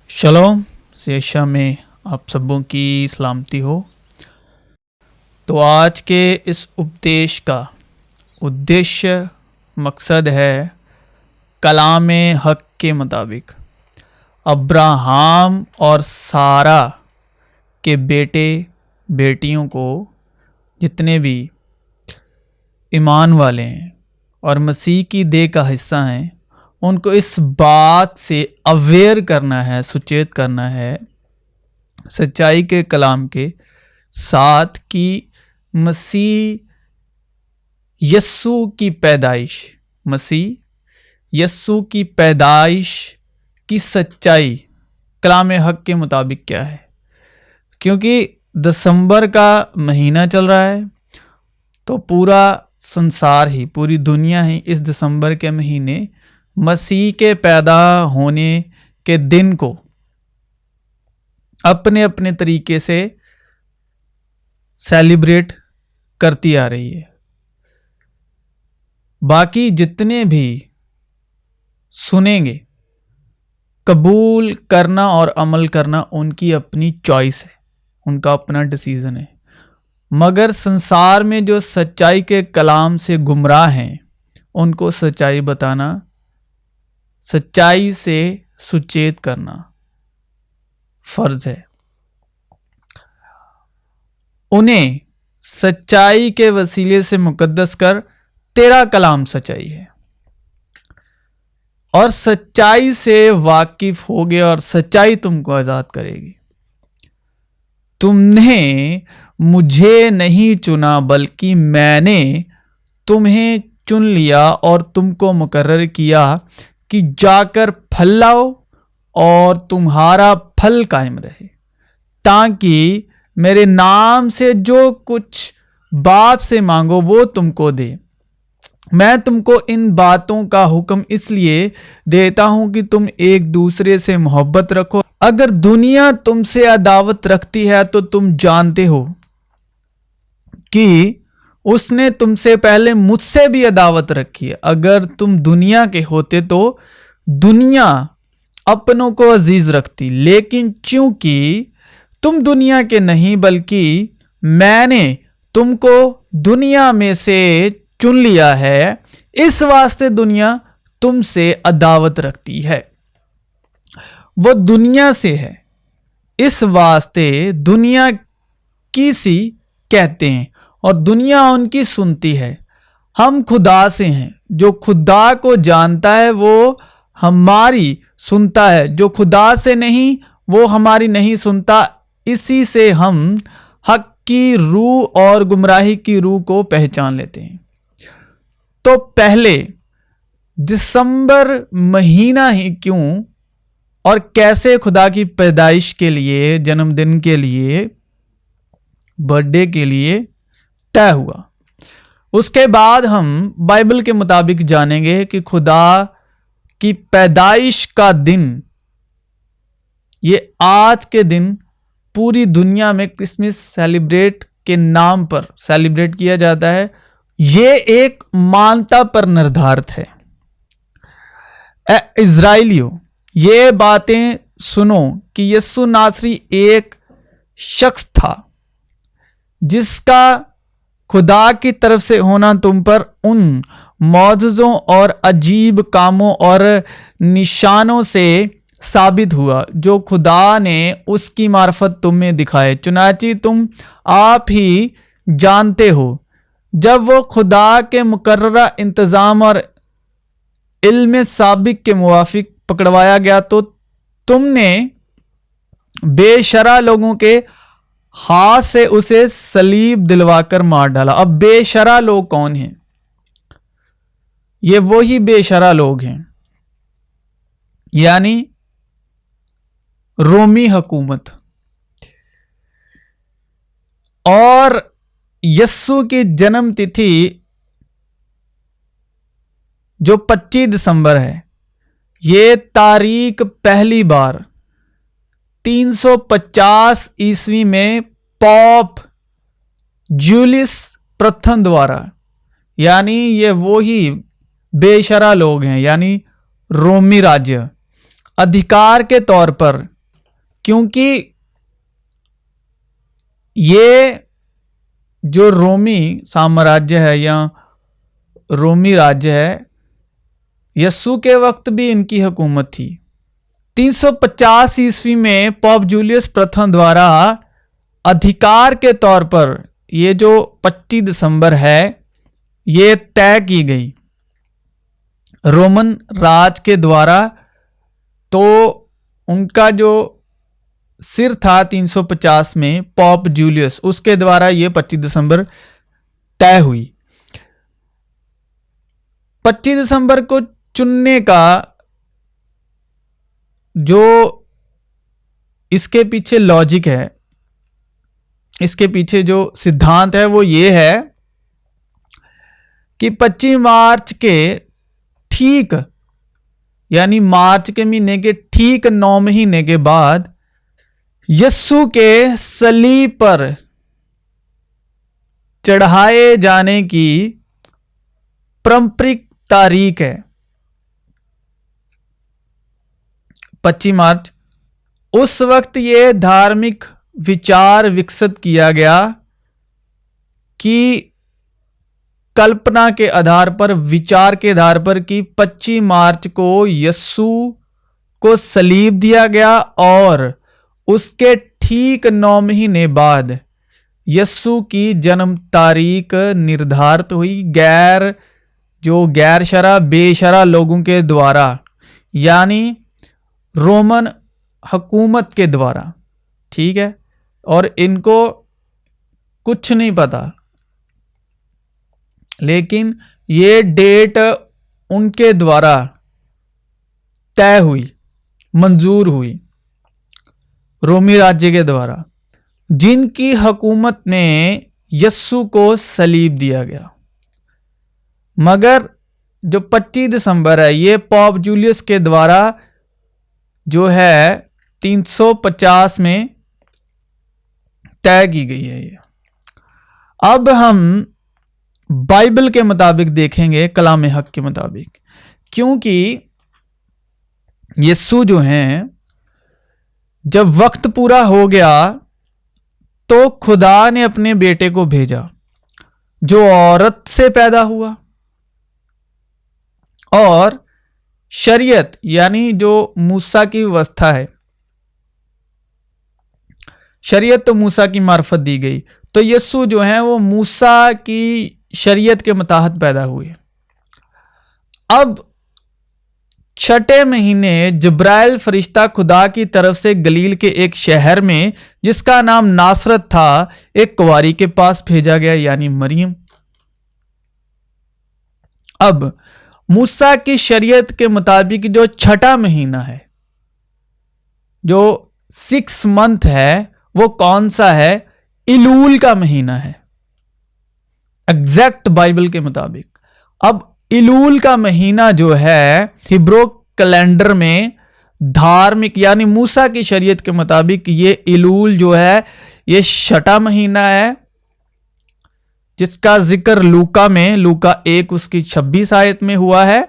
शलोम सेशा में आप सबों की सलामती हो। तो आज के इस उपदेश का उद्देश्य मकसद है कलाम हक के मुताबिक अब्राहम और सारा के बेटे बेटियों को, जितने भी ईमान वाले हैं और मसीह की देह का हिस्सा हैं, उनको इस बात से अवेयर करना है, सुचेत करना है सच्चाई के कलाम के साथ कि मसीह यस्सु की पैदाइश की सच्चाई कलाम हक के मुताबिक क्या है। क्योंकि दिसंबर का महीना चल रहा है, तो पूरा संसार ही, पूरी दुनिया ही इस दिसंबर के महीने मसीह के पैदा होने के दिन को अपने अपने तरीके से सेलिब्रेट करती आ रही है। बाकी जितने भी सुनेंगे, कबूल करना और अमल करना उनकी अपनी चॉइस है, उनका अपना डिसीजन है। मगर संसार में जो सच्चाई के कलाम से गुमराह हैं, उनको सच्चाई बताना, सच्चाई से सुचेत करना फर्ज है। उन्हें सच्चाई के वसीले से मुकद्दस कर, तेरा कलाम सच्चाई है और सच्चाई से वाकिफ होगे और सच्चाई तुमको आजाद करेगी। तुमने मुझे नहीं चुना बल्कि मैंने तुम्हें चुन लिया और तुमको मुकर्रर किया कि जाकर फल लाओ और तुम्हारा फल कायम रहे, ताकि मेरे नाम से जो कुछ बाप से मांगो वो तुमको दे। मैं तुमको इन बातों का हुक्म इसलिए देता हूं कि तुम एक दूसरे से मोहब्बत रखो। अगर दुनिया तुमसे अदावत रखती है तो तुम जानते हो कि उसने तुमसे पहले मुझसे भी अदावत रखी है। अगर तुम दुनिया के होते तो दुनिया अपनों को अजीज रखती, लेकिन चूंकि तुम दुनिया के नहीं बल्कि मैंने तुमको दुनिया में से चुन लिया है, इस वास्ते दुनिया तुमसे अदावत रखती है। वो दुनिया से है, इस वास्ते दुनिया की सी कहते हैं और दुनिया उनकी सुनती है। हम खुदा से हैं, जो खुदा को जानता है वो हमारी सुनता है, जो खुदा से नहीं वो हमारी नहीं सुनता। इसी से हम हक की रूह और गुमराही की रूह को पहचान लेते हैं। तो पहले दिसंबर महीना ही क्यों और कैसे खुदा की पैदाइश के लिए, जन्मदिन के लिए, बर्थडे के लिए तय हुआ, उसके बाद हम बाइबल के मुताबिक जानेंगे कि खुदा की पैदाइश का दिन, ये आज के दिन पूरी दुनिया में क्रिसमस सेलिब्रेट के नाम पर सेलिब्रेट किया जाता है। ये एक मानता पर निर्धारित है। इज़राइलियों, ये बातें सुनो कि यीशु नासरी एक शख्स था जिसका खुदा की तरफ से होना तुम पर उन मौजज़ों और अजीब कामों और निशानों से साबित हुआ जो खुदा ने उसकी मार्फत तुम में दिखाए। चुनांचे तुम आप ही जानते हो, जब वो खुदा के मुकर्ररा इंतज़ाम और इल्म साबिक के मुवाफिक पकड़वाया गया तो तुमने बेशरा लोगों के हाथ से उसे सलीब दिलवाकर मार डाला। अब बेशरा लोग कौन हैं? ये वही बेशरा लोग हैं, यानी रोमी हुकूमत। और यस्सु की जन्म तिथि जो 25 दिसंबर है, ये तारीख पहली बार 350 ईस्वी में पॉप जूलियस प्रथम द्वारा, यानी ये वही बेशरा लोग हैं, यानी रोमी राज्य अधिकार के तौर पर क्योंकि ये जो रोमी साम्राज्य है या रोमी राज्य है, यस्सु के वक्त भी इनकी हुकूमत थी। 350 ईस्वी में पोप जूलियस प्रथम द्वारा अधिकार के तौर पर ये जो 25 दिसंबर है ये तय की गई रोमन राज के द्वारा। तो उनका जो सिर था 350 में पोप जूलियस, उसके द्वारा ये 25 दिसंबर तय हुई। 25 दिसंबर को चुनने का जो इसके पीछे लॉजिक है, इसके पीछे जो सिद्धांत है वो ये है कि 25 मार्च के ठीक यानी मार्च के महीने के ठीक 9 महीने के बाद यस्सु के सलीब पर चढ़ाए जाने की पारंपरिक तारीख है 25 मार्च। उस वक्त ये धार्मिक विचार विकसित किया गया कि कल्पना के आधार पर, विचार के आधार पर कि 25 मार्च को यस्सु को सलीब दिया गया और उसके ठीक 9 महीने बाद यस्सु की जन्म तारीख निर्धारित हुई गैर शरअ बेशरअ लोगों के द्वारा, यानी रोमन हुकूमत के द्वारा। ठीक है, और इनको कुछ नहीं पता, लेकिन ये डेट उनके द्वारा तय हुई, मंजूर हुई रोमी राज्य के द्वारा, जिनकी हुकूमत में यस्सु को सलीब दिया गया। मगर जो 25 दिसंबर है ये पोप जूलियस के द्वारा जो है 350 में तय की गई है। ये अब हम बाइबल के मुताबिक देखेंगे, कलाम हक के मुताबिक, क्योंकि यस्सु जो हैं जब वक्त पूरा हो गया तो खुदा ने अपने बेटे को भेजा जो औरत से पैदा हुआ और शरीयत यानी जो मूसा की व्यवस्था है, शरीयत तो मूसा की मार्फत दी गई, तो यस्सु जो है वो मूसा की शरीयत के मुताबिक पैदा हुए। अब छठे महीने जिब्राइल फरिश्ता खुदा की तरफ से गलील के एक शहर में जिसका नाम नासरत था एक कुंवारी के पास भेजा गया, यानी मरियम। अब मूसा की शरीयत के मुताबिक जो छठा महीना है, जो 6 मंथ है, वो कौन सा है? इलूल का महीना है एग्जैक्ट बाइबल के मुताबिक। अब इलूल का महीना जो है हिब्रू कैलेंडर में धार्मिक यानी मूसा की शरीयत के मुताबिक ये इलूल जो है ये छठा महीना है, जिसका जिक्र लूका 1 उसकी 26 आयत में हुआ है,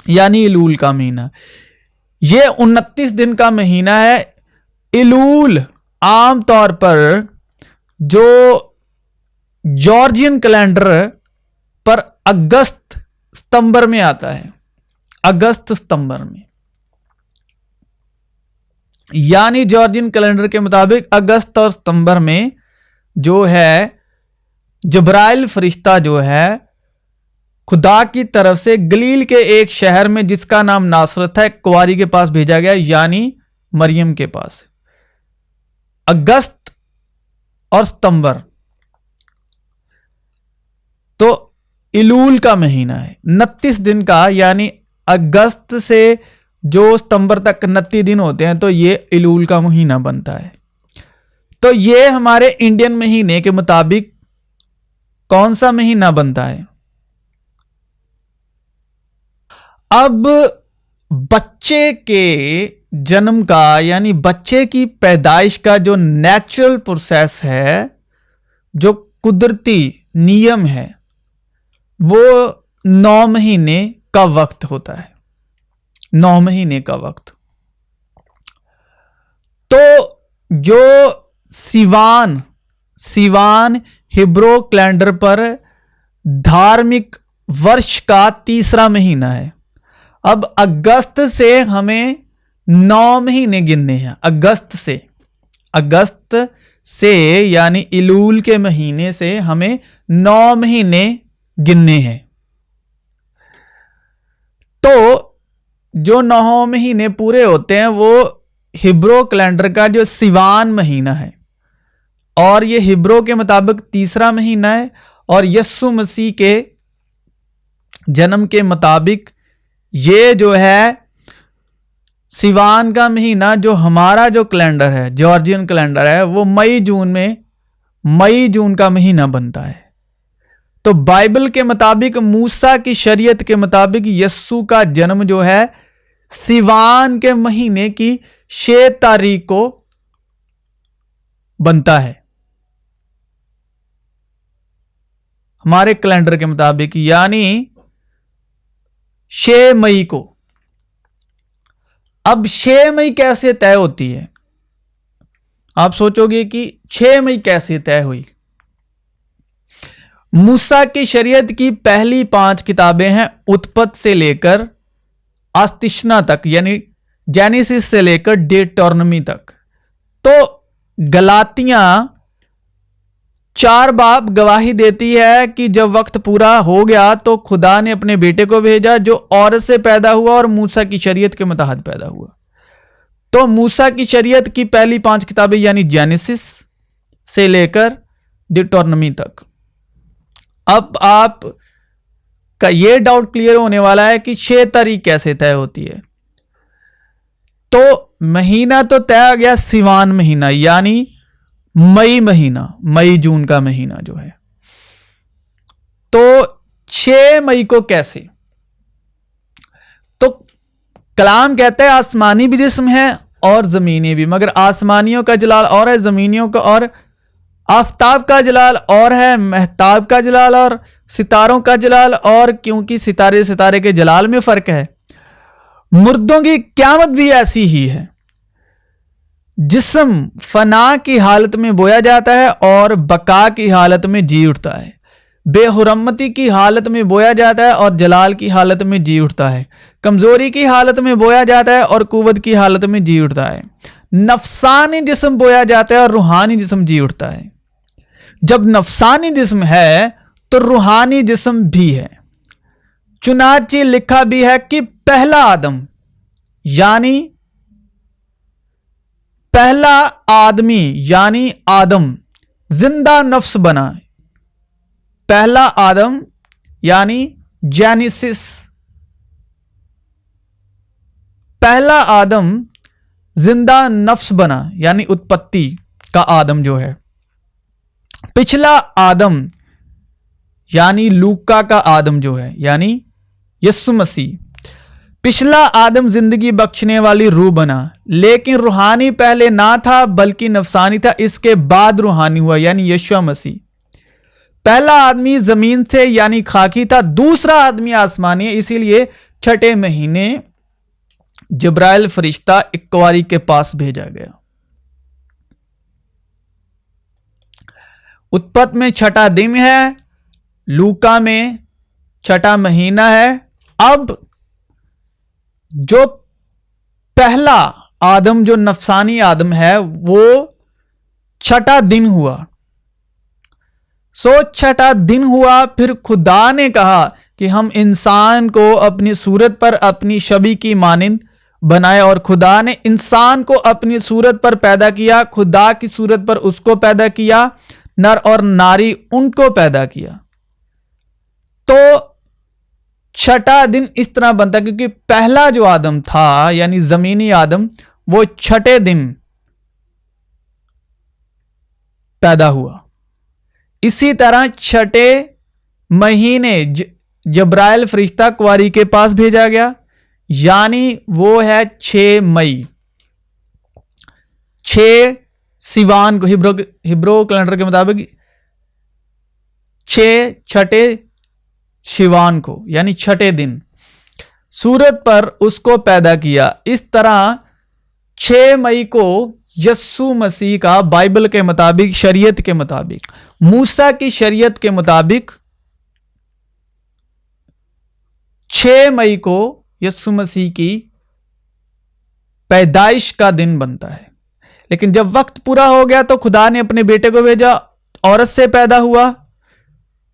यानी इलूल का महीना। ये 29 दिन का महीना है। इलूल आमतौर पर जो जॉर्जियन कैलेंडर पर अगस्त सितंबर में आता है, अगस्त सितंबर में, यानी जॉर्जियन कैलेंडर के मुताबिक अगस्त और सितंबर में जो है जिब्राइल फरिश्ता जो है खुदा की तरफ से गलील के एक शहर में जिसका नाम नासरत है कुंवारी के पास भेजा गया, यानी मरियम के पास। अगस्त और सितंबर तो इलूल का महीना है 29 दिन का, यानी अगस्त से जो सितंबर तक 29 दिन होते हैं, तो ये इलूल का महीना बनता है। तो ये हमारे इंडियन महीने के मुताबिक कौन सा महीना बनता है? अब बच्चे के जन्म का यानी बच्चे की पैदाइश का जो नेचुरल प्रोसेस है, जो कुदरती नियम है, वो 9 महीने का वक्त होता है, 9 महीने का वक्त। तो जो सिवान हिब्रू कैलेंडर पर धार्मिक वर्ष का तीसरा महीना है। अब अगस्त से हमें 9 महीने गिनने हैं। अगस्त से यानी इलूल के महीने से हमें 9 महीने गिनने हैं। तो जो 9 महीने पूरे होते हैं वो हिब्रू कैलेंडर का जो सिवान महीना है, और ये हिब्रू के मुताबिक तीसरा महीना है, और यीशु मसीह के जन्म के मुताबिक ये जो है सिवान का महीना, जो हमारा जो कैलेंडर है, जॉर्जियन कैलेंडर है, वो मई जून का महीना बनता है। तो बाइबल के मुताबिक, मूसा की शरीयत के मुताबिक यीशु का जन्म जो है सिवान के महीने की 6 तारीख को बनता है हमारे कैलेंडर के मुताबिक, यानी 6 मई को। अब 6 मई कैसे तय होती है? आप सोचोगे कि 6 मई कैसे तय हुई? मूसा की शरीयत की पहली 5 किताबें हैं, उत्पत्ति से लेकर अस्तिशना तक, यानी जेनेसिस से लेकर डेटोनॉमी तक। तो गलातियां 4 बाब गवाही देती है कि जब वक्त पूरा हो गया तो खुदा ने अपने बेटे को भेजा, जो औरत से पैदा हुआ और मूसा की शरीयत के मुताबिक पैदा हुआ। तो मूसा की शरीयत की पहली 5 किताबें यानी जेनेसिस से लेकर डेटोनॉमी तक। अब आप का ये डाउट क्लियर होने वाला है कि 6 तारीख कैसे तय होती है। तो महीना तो तय हो गया सिवान महीना, यानी मई जून का महीना जो है। तो 6 मई को कैसे? तो कलाम कहता है आसमानी भी जिस्म है और जमीनी भी, मगर आसमानियों का जलाल और है, जमीनियों का और आफताब का जलाल और है, महताब का जलाल और सितारों का जलाल और, क्योंकि सितारे के जलाल में फर्क है। मुर्दों की क़यामत भी ऐसी ही है। जिस्म फना की हालत में बोया जाता है और बका की हालत में जी उठता है। बेहुरमती की हालत में बोया जाता है और जलाल की हालत में जी उठता है। कमजोरी की हालत में बोया जाता है और कुव्वत की हालत में जी उठता है। नफसानी जिस्म बोया जाता है और रूहानी जिस्म जी उठता है। जब नफसानी जिस्म है तो रूहानी जिस्म भी है। चुनांचे लिखा भी है कि पहला आदम यानी पहला आदमी यानी आदम जिंदा नफ्स बना। पहला आदम यानी जेनेसिस, पहला आदम जिंदा नफ्स बना, यानी उत्पत्ति का आदम जो है। पिछला आदम यानी लूका का आदम जो है, यानी यीशु मसीह। पिछला आदम जिंदगी बख्शने वाली रूह बना, लेकिन रूहानी पहले ना था बल्कि नफसानी था, इसके बाद रूहानी हुआ, यानी यीशु मसीह। पहला आदमी जमीन से यानी खाकी था, दूसरा आदमी आसमानी है, इसीलिए 6ठे महीने जिब्राइल फरिश्ता इक्वारी के पास भेजा गया। उत्पत्ति में 6ठा दिन है, लूका में 6ठा महीना है। अब जो पहला आदम जो नफसानी आदम है वो 6ठा दिन हुआ। 6ठा दिन हुआ, फिर खुदा ने कहा कि हम इंसान को अपनी सूरत पर अपनी छवि की मानिंद बनाए, और खुदा ने इंसान को अपनी सूरत पर पैदा किया, खुदा की सूरत पर उसको पैदा किया, नर और नारी उनको पैदा किया। तो 6ठा दिन इस तरह बनता क्योंकि पहला जो आदम था यानी जमीनी आदम वो 6ठे दिन पैदा हुआ। इसी तरह 6ठे महीने जिब्राइल फरिश्ता कुंवारी के पास भेजा गया, यानी वो है 6 मई। 6 सिवान को हिब्रू कैलेंडर के मुताबिक 6ठे शिवान को यानी 6ठे दिन सूरत पर उसको पैदा किया। इस तरह 6 मई को यस्सु मसीह का बाइबल के मुताबिक, शरीयत के मुताबिक, मूसा की शरीयत के मुताबिक 6 मई को यस्सु मसीह की पैदाइश का दिन बनता है। लेकिन जब वक्त पूरा हो गया तो खुदा ने अपने बेटे को भेजा, औरत से पैदा हुआ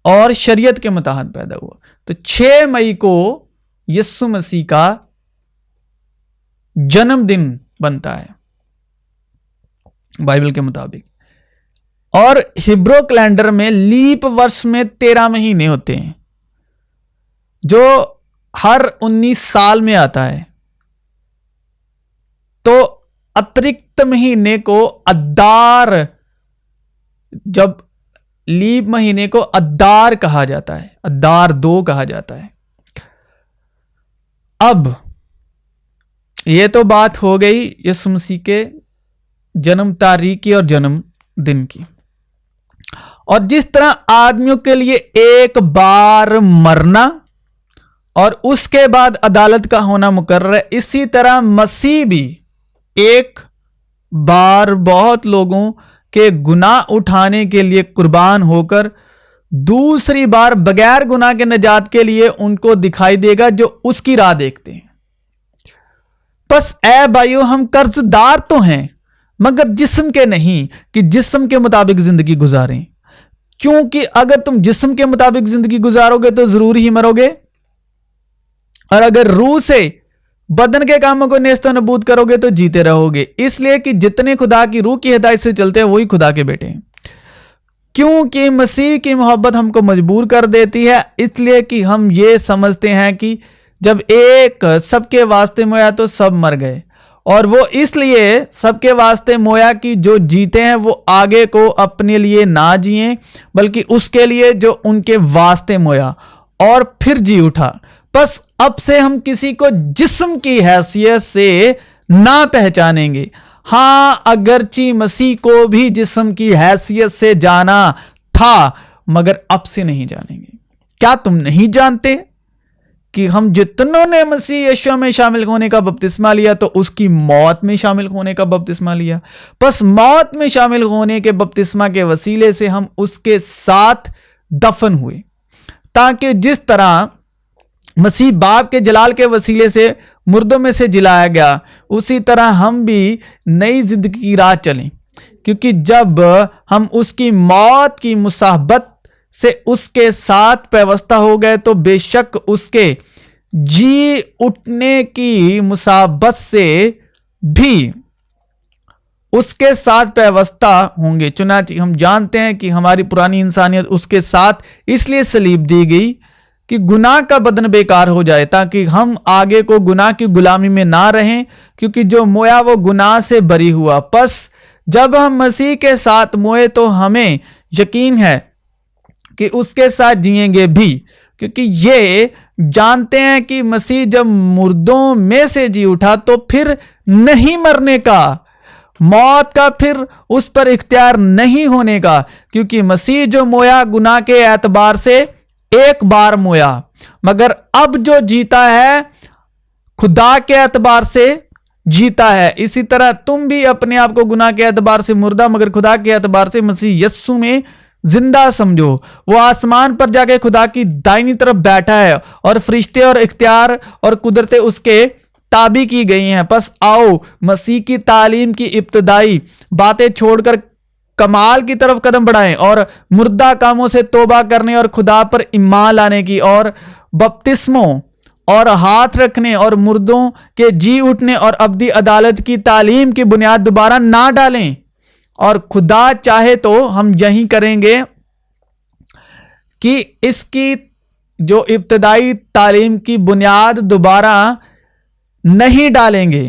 और शरीयत के मुताबिक पैदा हुआ। तो 6 मई को यस्सु मसीह का जन्मदिन बनता है बाइबल के मुताबिक। और हिब्रू कैलेंडर में लीप वर्ष में 13 महीने होते हैं, जो हर 19 साल में आता है। तो अतिरिक्त महीने को अद्दार, जब लीप महीने को अद्दार कहा जाता है, अद्दार 2 कहा जाता है। अब ये तो बात हो गई यीशु मसीह के जन्म तारीख की और जन्म दिन की। और जिस तरह आदमियों के लिए एक बार मरना और उसके बाद अदालत का होना मुकर्रर है, इसी तरह मसीह भी एक बार बहुत लोगों के गुनाह उठाने के लिए कुर्बान होकर दूसरी बार बगैर गुनाह के निजात के लिए उनको दिखाई देगा जो उसकी राह देखते हैं। बस ऐ भाइयों, हम कर्जदार तो हैं मगर जिस्म के नहीं, कि जिस्म के मुताबिक जिंदगी गुजारें। क्योंकि अगर तुम जिस्म के मुताबिक जिंदगी गुजारोगे तो जरूर ही मरोगे, और अगर रूह से बदन के कामों को नेस्त नबूद करोगे तो जीते रहोगे। इसलिए कि जितने खुदा की रूह की हिदायत से चलते हैं वही खुदा के बेटे हैं। क्योंकि मसीह की मोहब्बत हमको मजबूर कर देती है, इसलिए कि हम ये समझते हैं कि जब एक सबके वास्ते मोया तो सब मर गए, और वो इसलिए सबके वास्ते मोया कि जो जीते हैं वो आगे को अपने लिए ना जिए बल्कि उसके लिए जो उनके वास्ते मोया और फिर जी उठा। बस अब से हम किसी को जिस्म की हैसियत से ना पहचानेंगे। हां, अगरची मसीह को भी जिस्म की हैसियत से जाना था मगर अब से नहीं जानेंगे। क्या तुम नहीं जानते कि हम जितनों ने मसीह यीशु में शामिल होने का बपतिस्मा लिया तो उसकी मौत में शामिल होने का बपतिस्मा लिया। बस मौत में शामिल होने के बपतिस्मा के वसीले से हम उसके साथ दफन हुए, ताकि जिस तरह मसीह बाप के जलाल के वसीले से मुर्दों में से जिलाया गया, उसी तरह हम भी नई जिंदगी की राह चलें। क्योंकि जब हम उसकी मौत की मुसाहबत से उसके साथ पेवस्ता हो गए तो बेशक उसके जी उठने की मुसाहबत से भी उसके साथ पेवस्ता होंगे। चुनांचे हम जानते हैं कि हमारी पुरानी इंसानियत उसके साथ इसलिए सलीब दी गई कि गुनाह का बदन बेकार हो जाए, ताकि हम आगे को गुनाह की गुलामी में ना रहें, क्योंकि जो मोया वो गुनाह से बरी हुआ। बस जब हम मसीह के साथ मोए तो हमें यकीन है कि उसके साथ जिएंगे भी, क्योंकि ये जानते हैं कि मसीह जब मुर्दों में से जी उठा तो फिर नहीं मरने का, मौत का फिर उस पर इख्तियार नहीं होने का। क्योंकि मसीह जो मोया गुनाह के एतबार से एक बार मोया, मगर अब जो जीता है खुदा के एतबार से जीता है। इसी तरह तुम भी अपने आप को गुनाह के एतबार से मुर्दा मगर खुदा के एतबार से मसीह यस्सु में जिंदा समझो। वो आसमान पर जाके खुदा की दाहिनी तरफ बैठा है और फरिश्ते और इख्तियार और कुदरतें उसके ताबी की गई हैं। बस आओ मसीह की तालीम की इब्तदाई बातें छोड़कर कमाल की तरफ कदम बढ़ाएं और मुर्दा कामों से तौबा करने और खुदा पर ईमान लाने की और बपतिस्मों और हाथ रखने और मुर्दों के जी उठने और अब्दी अदालत की तालीम की बुनियाद दोबारा ना डालें। और खुदा चाहे तो हम यही करेंगे कि इसकी जो इब्तदाई तालीम की बुनियाद दोबारा नहीं डालेंगे,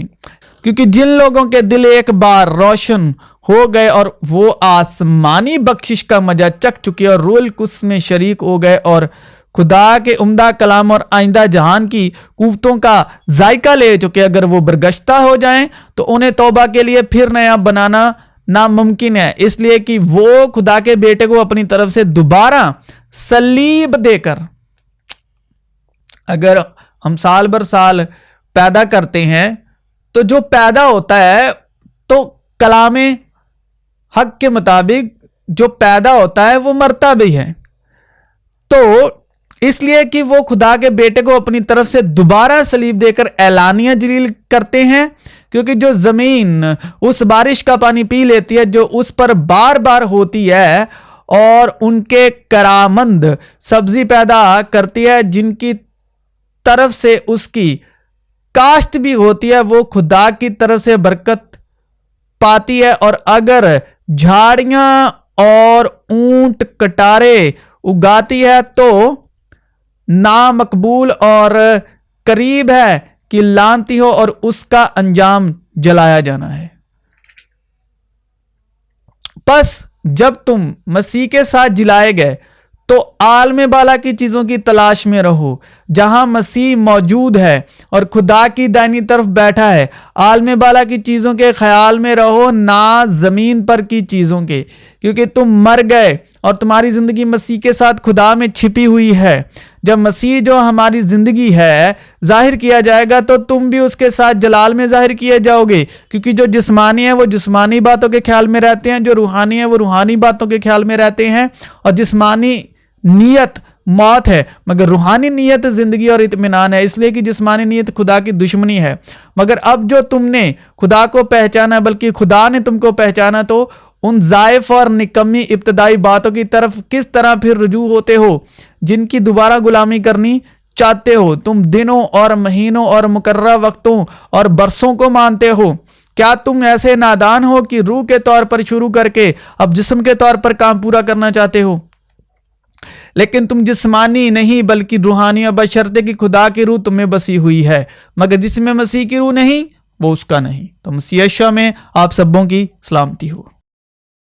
क्योंकि जिन लोगों के दिल एक बार रोशन हो गए और वो आसमानी बख्शिश का मजा चख चुके और रूहुल कुद्स में शरीक हो गए और खुदा के उम्दा कलाम और आइंदा जहान की कुव्वतों का जायका ले चुके, अगर वो बरगश्ता हो जाएं तो उन्हें तौबा के लिए फिर नया बनाना नामुमकिन है। इसलिए कि वो खुदा के बेटे को अपनी तरफ से दोबारा सलीब देकर, अगर हम साल भर साल पैदा करते हैं तो जो पैदा होता है तो कलामे हक के मुताबिक जो पैदा होता है वो मरता भी है, तो इसलिए कि वो खुदा के बेटे को अपनी तरफ से दोबारा सलीब देकर एलानिया जलील करते हैं, क्योंकि जो जमीन उस बारिश का पानी पी लेती है जो उस पर बार बार होती है और उनके करामंद सब्जी पैदा करती है जिनकी तरफ से उसकी काश्त भी होती है, वो खुदा की तरफ से बरकत पाती है। और अगर झाड़ियां और ऊंट कटारे उगाती है तो नामकबूल और करीब है कि लानती हो और उसका अंजाम जलाया जाना है। बस जब तुम मसीह के साथ जिलाए गए तो आलमे बाला की चीजों की तलाश में रहो जहां मसीह मौजूद है और खुदा की दाहिनी तरफ बैठा है। आलमे बाला की चीजों के ख्याल में रहो, ना जमीन पर की चीजों के, क्योंकि तुम मर गए और तुम्हारी जिंदगी मसीह के साथ खुदा में छिपी हुई है। जब मसीह जो हमारी जिंदगी है जाहिर किया जाएगा तो तुम भी उसके साथ जलाल में जाहिर किए जाओगे, क्योंकि जो जिस्मानी है वो जिस्मानी बातों के ख्याल में रहते हैं, जो रूहानी है वो रूहानी बातों के ख्याल में रहते हैं। और जिस्मानी नीयत मौत है मगर रूहानी नीयत जिंदगी और इत्मीनान है, इसलिए कि जिस्मानी नीयत खुदा की दुश्मनी है। मगर अब जो तुमने खुदा को पहचाना, बल्कि खुदा ने तुमको पहचाना, तो उन जायफ और निकम्मी इब्तदाई बातों की तरफ किस तरह फिर रुजू होते हो जिनकी दोबारा गुलामी करनी चाहते हो। तुम दिनों और महीनों और मुकर्रर वक्तों और बरसों को मानते हो। क्या तुम ऐसे नादान हो कि रूह के तौर पर शुरू करके अब जिस्म के तौर पर काम पूरा करना चाहते हो? लेकिन तुम जिस्मानी नहीं बल्कि रूहानी, बशर्ते कि खुदा की रूह तुम्हें बसी हुई है, मगर जिसमें मसीह की रूह नहीं वो उसका नहीं। तो मसीह यीशु में आप सबों की सलामती हो।